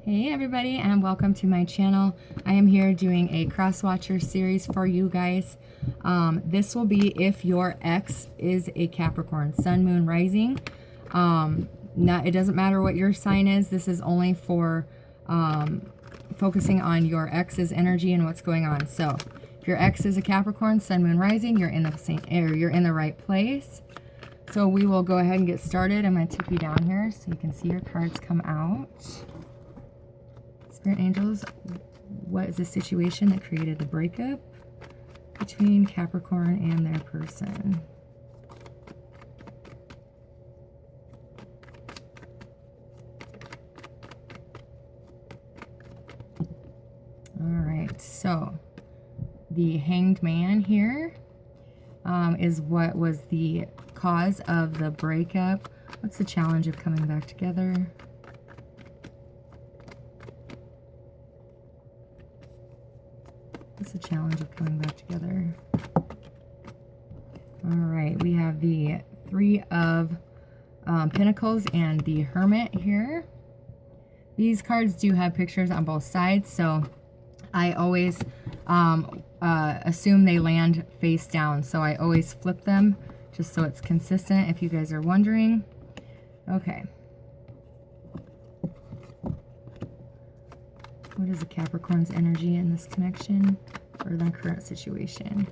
Hey everybody, and welcome to my channel. I am here doing a Crosswatcher series for you guys. This will be if your ex is a Capricorn, Sun, Moon, Rising. It doesn't matter what your sign is. This is only for focusing on your ex's energy and what's going on. So if your ex is a Capricorn, Sun, Moon, Rising, you're in the same, or you're in the right place. So we will go ahead and get started. I'm going to tip you down here so you can see your cards come out. Spirit angels, what is the situation that created the breakup between Capricorn and their person? All right, so the Hanged Man here is what was the cause of the breakup. What's the challenge of coming back together? What's the challenge of coming back together? All right, we have the Three of Pentacles and the Hermit here. These cards do have pictures on both sides, so I always assume they land face down. So I always flip them just so it's consistent, if you guys are wondering. Okay. What is the Capricorn's energy in this connection or the current situation?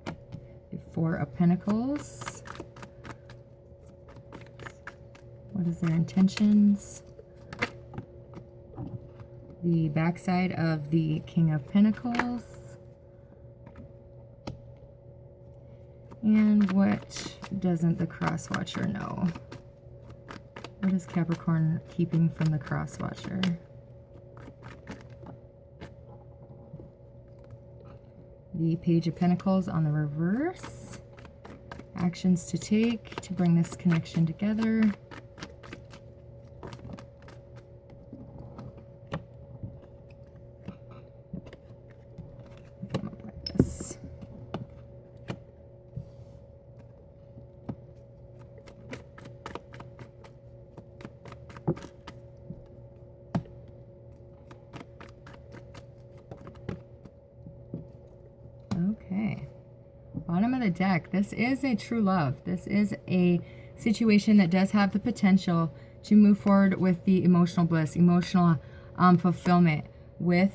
The Four of Pentacles. What is their intentions? The backside of the King of Pentacles. And what doesn't the Crosswatcher know? What is Capricorn keeping from the Crosswatcher? The Page of Pentacles on the reverse. Actions to take to bring this connection together. Come up like this. Okay, bottom of the deck. This is a true love. This is a situation that does have the potential to move forward with the emotional bliss, emotional fulfillment, with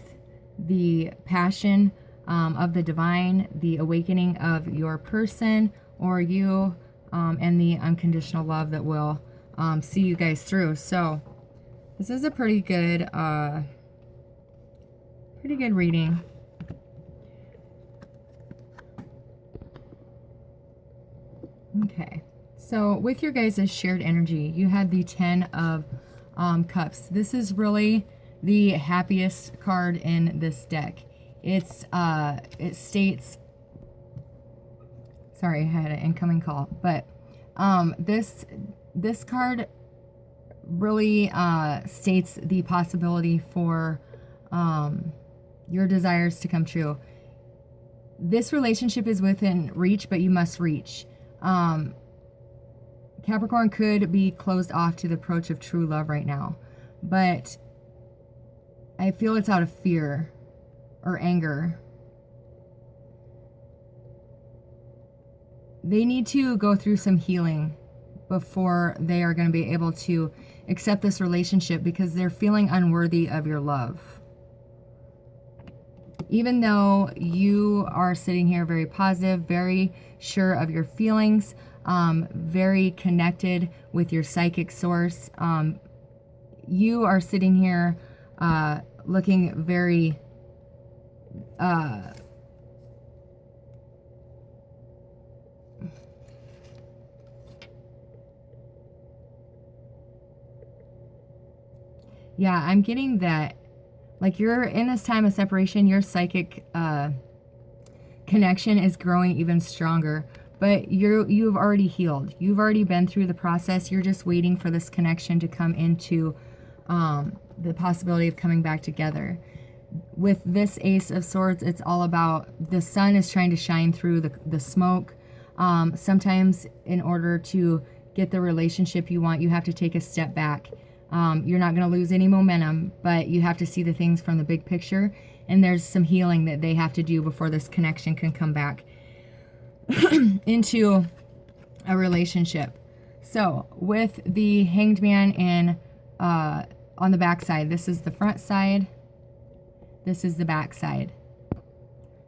the passion of the divine, the awakening of your person or you, and the unconditional love that will see you guys through. So this is a pretty good reading. Okay, so with your guys' shared energy, you had the Ten of Cups. This is really the happiest card in this deck. It states, sorry, I had an incoming call, but this card really states the possibility for your desires to come true. This relationship is within reach, but you must reach. Capricorn could be closed off to the approach of true love right now, but I feel it's out of fear or anger. They need to go through some healing before they are going to be able to accept this relationship, because they're feeling unworthy of your love. Even though you are sitting here very positive, very sure of your feelings, very connected with your psychic source, you are sitting here looking very yeah, I'm getting that, like, you're in this time of separation, your psychic connection is growing even stronger, but you've already healed. You've already been through the process. You're just waiting for this connection to come into the possibility of coming back together. With this Ace of Swords, it's all about the sun is trying to shine through the smoke. Sometimes in order to get the relationship you want, you have to take a step back. You're not going to lose any momentum, but you have to see the things from the big picture. And there's some healing that they have to do before this connection can come back into a relationship. So with the Hanged Man in on the back side, this is the front side, this is the back side.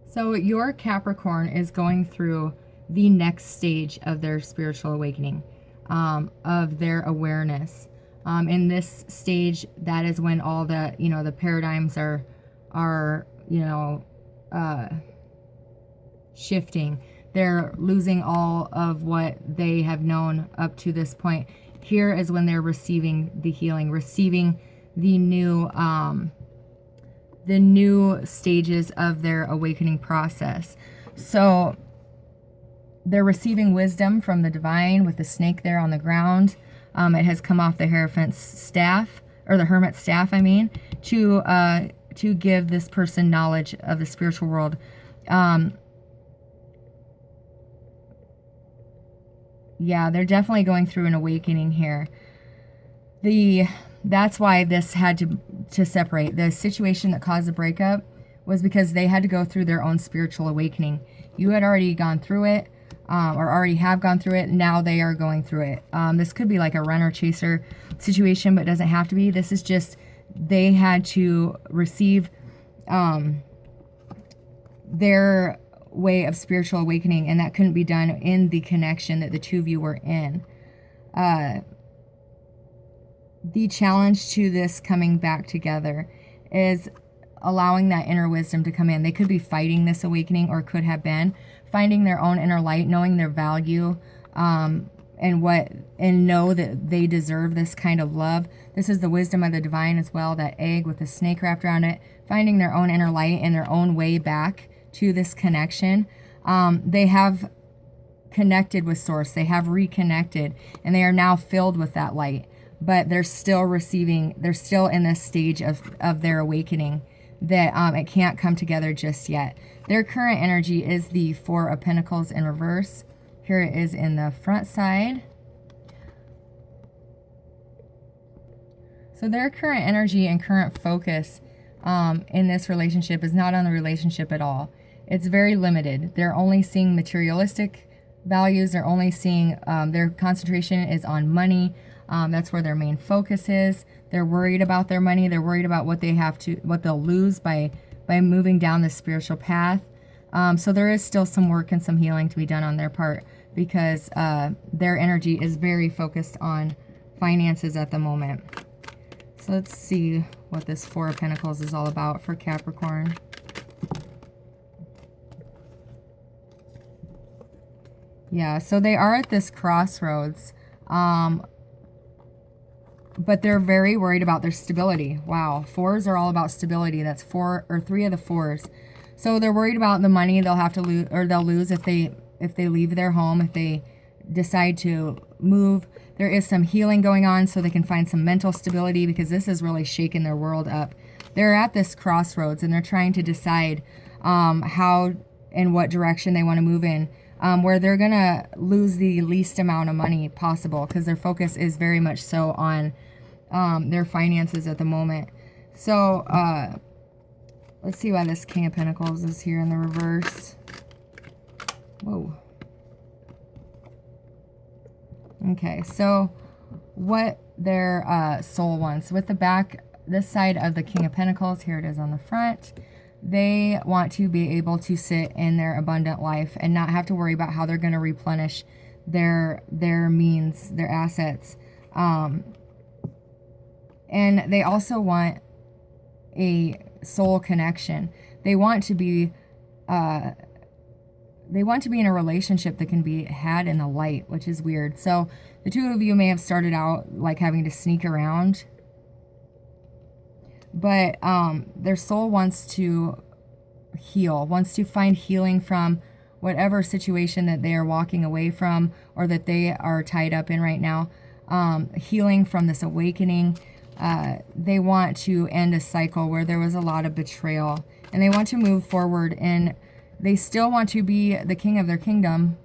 So your Capricorn is going through the next stage of their spiritual awakening, of their awareness. In this stage, that is when all the, the paradigms are shifting. They're losing all of what they have known up to this point. Here is when they're receiving the healing, receiving the new stages of their awakening process. So they're receiving wisdom from the divine with the snake there on the ground. It has come off the Hierophant's staff, or the Hermit's staff, to give this person knowledge of the spiritual world. Yeah, they're definitely going through an awakening here. That's why this had to separate. The situation that caused the breakup was because they had to go through their own spiritual awakening. You had already gone through it, or already have gone through it. Now they are going through it. This could be like a runner-chaser situation, but it doesn't have to be. This is just they had to receive their way of spiritual awakening, and that couldn't be done in the connection that the two of you were in. The challenge to this coming back together is allowing that inner wisdom to come in. They could be fighting this awakening, or could have been finding their own inner light, knowing their value, and know that they deserve this kind of love. This is the wisdom of the divine as well, that egg with the snake wrapped around it, finding their own inner light and their own way back to this connection. They have connected with source. They have reconnected, and they are now filled with that light, but they're still in this stage of their awakening that it can't come together just yet. Their current energy is the Four of Pentacles in reverse. Here it is in the front side. So their current energy and current focus in this relationship is not on the relationship at all. It's very limited. They're only seeing materialistic values. They're only seeing their concentration is on money. That's where their main focus is. They're worried about their money. They're worried about what they'll lose by moving down this spiritual path. So there is still some work and some healing to be done on their part, because their energy is very focused on finances at the moment. So let's see what this Four of Pentacles is all about for Capricorn. Yeah, so they are at this crossroads, but they're very worried about their stability. Wow, fours are all about stability. That's 3 of the fours. So they're worried about the money they'll have to lose, or they'll lose if they leave their home, if they decide to move. There is some healing going on so they can find some mental stability, because this is really shaking their world up. They're at this crossroads, and they're trying to decide how and what direction they want to move in, where they're going to lose the least amount of money possible, because their focus is very much so on their finances at the moment. So let's see why this King of Pentacles is here in the reverse. Whoa. Okay, so what their soul wants. With this side of the King of Pentacles, here it is on the front, they want to be able to sit in their abundant life and not have to worry about how they're going to replenish their means, their assets. And they also want a soul connection. They want to be in a relationship that can be had in the light, which is weird. So the two of you may have started out like having to sneak around, but their soul wants to heal, wants to find healing from whatever situation that they are walking away from, or that they are tied up in right now. Healing from this awakening. They want to end a cycle where there was a lot of betrayal, and they want to move forward, and they still want to be the king of their kingdom.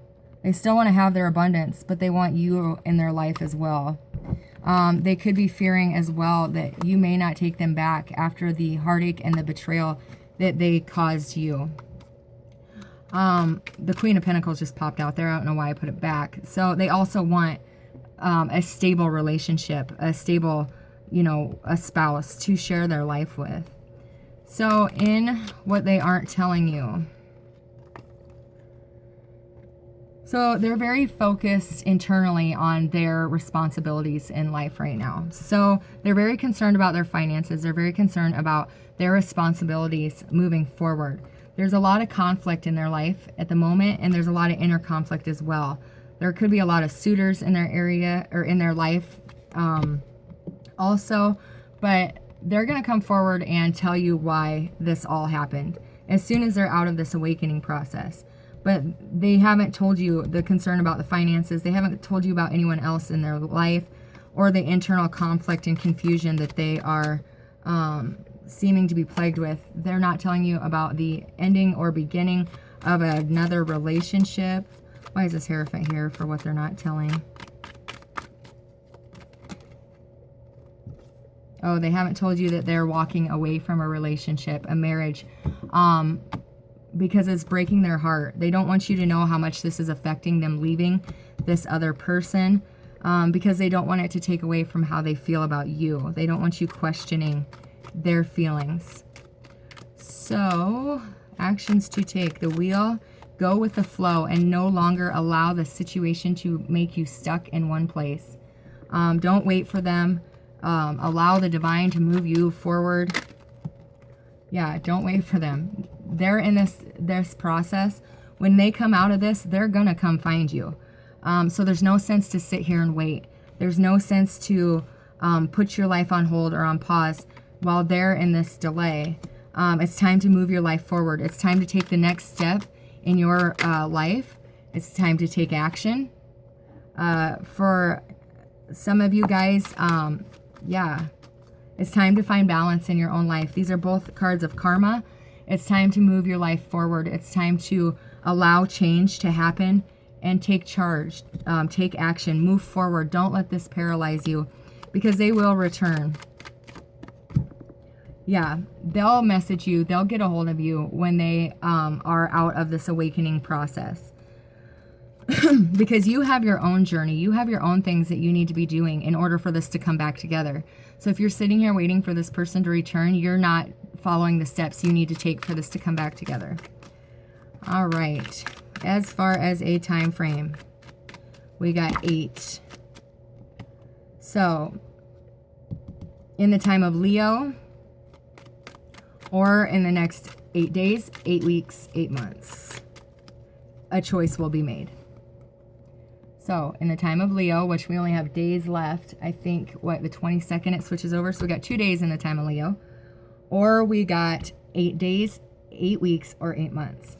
They still want to have their abundance, but they want you in their life as well. They could be fearing as well that you may not take them back after the heartache and the betrayal that they caused you. The Queen of Pentacles just popped out there. I don't know why I put it back. So they also want a stable relationship, a stable, you know, a spouse to share their life with. So in what they aren't telling you. So they're very focused internally on their responsibilities in life right now. So they're very concerned about their finances. They're very concerned about their responsibilities moving forward. There's a lot of conflict in their life at the moment, and there's a lot of inner conflict as well. There could be a lot of suitors in their area or in their life also, but they're going to come forward and tell you why this all happened as soon as they're out of this awakening process. But they haven't told you the concern about the finances. They haven't told you about anyone else in their life or the internal conflict and confusion that they are seeming to be plagued with. They're not telling you about the ending or beginning of another relationship. Why is this Hierophant here for what they're not telling? Oh, they haven't told you that they're walking away from a relationship, a marriage, because it's breaking their heart. They don't want you to know how much this is affecting them leaving this other person, because they don't want it to take away from how they feel about you. They don't want you questioning their feelings. So, actions to take. The Wheel, go with the flow and no longer allow the situation to make you stuck in one place. Don't wait for them. Allow the divine to move you forward. Yeah, don't wait for them. They're in this process. When they come out of this, they're going to come find you. So there's no sense to sit here and wait. There's no sense to put your life on hold or on pause while they're in this delay. It's time to move your life forward. It's time to take the next step in your life. It's time to take action. For some of you guys, yeah, it's time to find balance in your own life. These are both cards of karma. It's time to move your life forward. It's time to allow change to happen and take charge, take action, move forward. Don't let this paralyze you, because they will return. Yeah, they'll message you. They'll get a hold of you when they are out of this awakening process. Because you have your own journey. You have your own things that you need to be doing in order for this to come back together. So if you're sitting here waiting for this person to return, you're not following the steps you need to take for this to come back together. All right. As far as a time frame, we got 8. So in the time of Leo, or in the next 8 days, 8 weeks, 8 months, a choice will be made. So in the time of Leo, which we only have days left, I think, what, the 22nd it switches over. So we got 2 days in the time of Leo. Or we got 8 days, 8 weeks, or 8 months.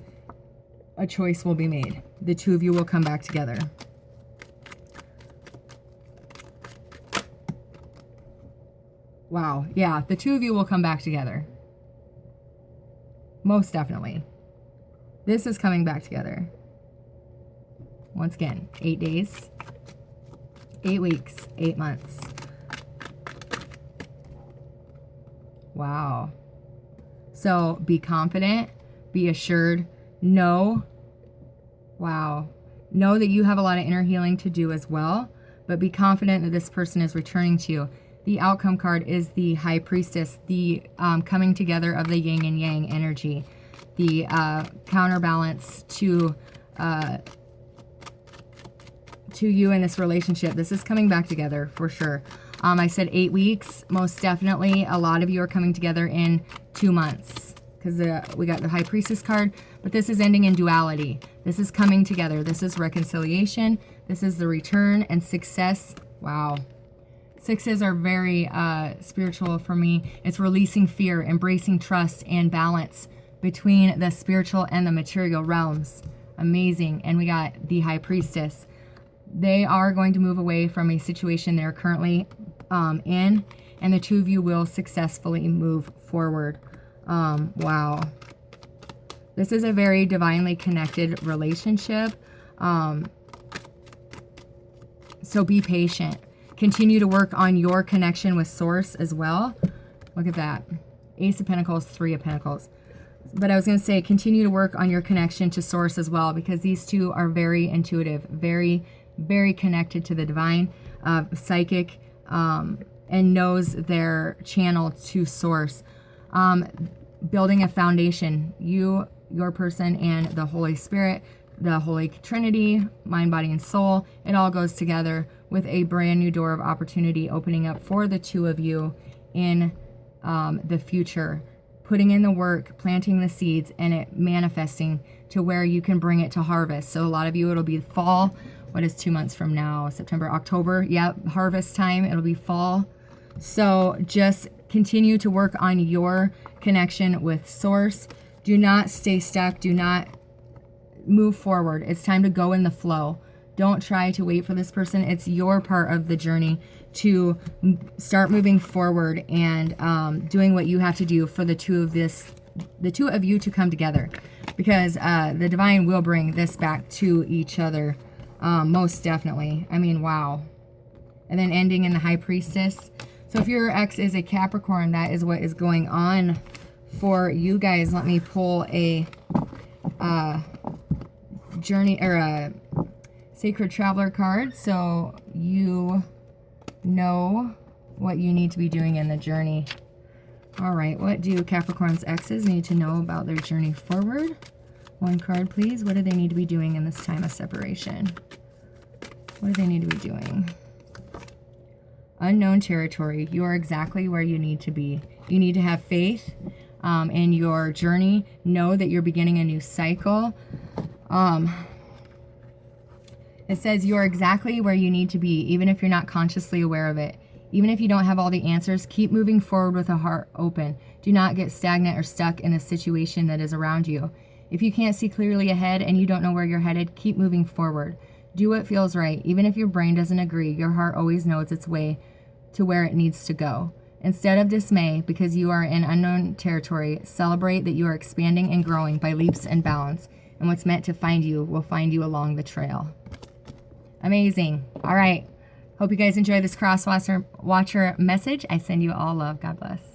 A choice will be made. The two of you will come back together. Wow. Yeah, the two of you will come back together. Most definitely. This is coming back together. Once again, 8 days, 8 weeks, 8 months. Wow. So be confident, be assured, know, wow, know that you have a lot of inner healing to do as well, but be confident that this person is returning to you. The outcome card is the High Priestess, the coming together of the yin and yang energy, the counterbalance to you in this relationship. This is coming back together for sure. I said 8 weeks. Most definitely, a lot of you are coming together in 2 months, because we got the High Priestess card, but this is ending in duality. This is coming together. This is reconciliation. This is the return and success. Wow. 6s are very spiritual for me. It's releasing fear, embracing trust, and balance between the spiritual and the material realms. Amazing. And we got the High Priestess. They are going to move away from a situation they're currently in, and the two of you will successfully move forward. Wow. This is a very divinely connected relationship. So be patient. Continue to work on your connection with Source as well. Look at that. Ace of Pentacles, Three of Pentacles. But I was going to say, continue to work on your connection to Source as well, because these two are very intuitive, very, very connected to the divine, psychic, and knows their channel to Source. Building a foundation, your person and the Holy Spirit, the Holy Trinity, mind, body, and soul, it all goes together with a brand new door of opportunity opening up for the two of you in the future. Putting in the work, planting the seeds, and it manifesting to where you can bring it to harvest. So a lot of you, it'll be fall. What is 2 months from now? September, October. Yep, harvest time. It'll be fall. So just continue to work on your connection with Source. Do not stay stuck. Do not move forward. It's time to go in the flow. Don't try to wait for this person. It's your part of the journey to start moving forward and doing what you have to do for the two of you to come together, because the divine will bring this back to each other, most definitely. I mean, wow. And then ending in the High Priestess. So if your ex is a Capricorn, that is what is going on for you guys. Let me pull a journey or a Sacred Traveler card so you know what you need to be doing in the journey. All right, what do Capricorn's exes need to know about their journey forward? One card, please. What do they need to be doing in this time of separation? What do they need to be doing? Unknown territory. You are exactly where you need to be. You need to have faith in your journey. Know that you're beginning a new cycle. It says you are exactly where you need to be, even if you're not consciously aware of it. Even if you don't have all the answers, keep moving forward with a heart open. Do not get stagnant or stuck in a situation that is around you. If you can't see clearly ahead and you don't know where you're headed, keep moving forward. Do what feels right. Even if your brain doesn't agree, your heart always knows its way to where it needs to go. Instead of dismay, because you are in unknown territory, celebrate that you are expanding and growing by leaps and bounds. And what's meant to find you will find you along the trail. Amazing. All right. Hope you guys enjoy this Crosswatcher message. I send you all love. God bless.